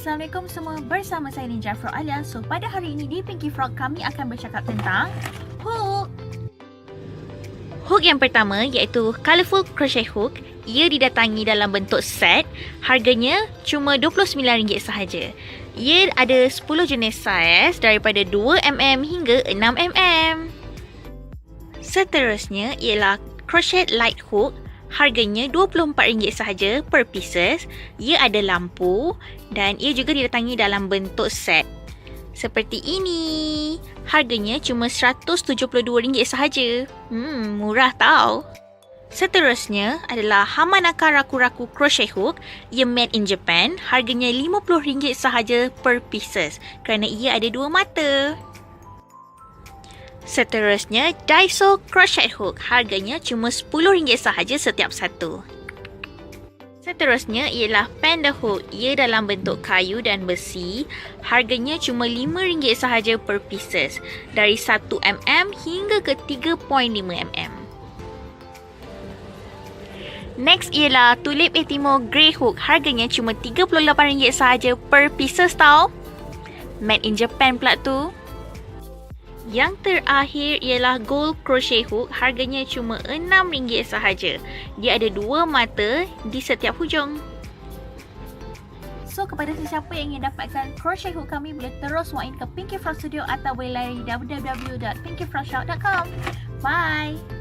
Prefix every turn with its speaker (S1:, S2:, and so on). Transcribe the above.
S1: Assalamualaikum semua, bersama saya Ninja Frog Alia. So pada hari ini di Pinky Frog kami akan bercakap tentang hook. Hook yang pertama iaitu Colourful Crochet Hook. Ia didatangi dalam bentuk set. Harganya cuma RM29 sahaja. Ia ada 10 jenis saiz daripada 2mm hingga 6mm. Seterusnya ialah Crochet Light Hook. Harganya RM24 sahaja per pieces. Ia ada lampu dan ia juga didatangi dalam bentuk set. Seperti ini. Harganya cuma RM172 sahaja. Murah tau. Seterusnya adalah Hamanaka Raku-Raku Crochet Hook. Ia made in Japan. Harganya RM50 sahaja per pieces kerana ia ada 2 mata. Seterusnya, Daiso Crochet Hook. Harganya cuma RM10 sahaja setiap satu. Seterusnya ialah Panda Hook. Ia dalam bentuk kayu dan besi. Harganya cuma RM5 sahaja per pieces. Dari 1mm hingga ke 3.5mm. Next ialah Tulip Etimo Grey Hook. Harganya cuma RM38 sahaja per pieces tau. Made in Japan pula tu. Yang terakhir ialah Gold Crochet Hook. Harganya cuma RM6 sahaja. Dia ada 2 mata di setiap hujung. So, kepada sesiapa yang ingin dapatkan crochet hook kami, boleh terus walk in ke Pinky Frog Studio atau boleh layari www.pinkyfrogshop.com. Bye!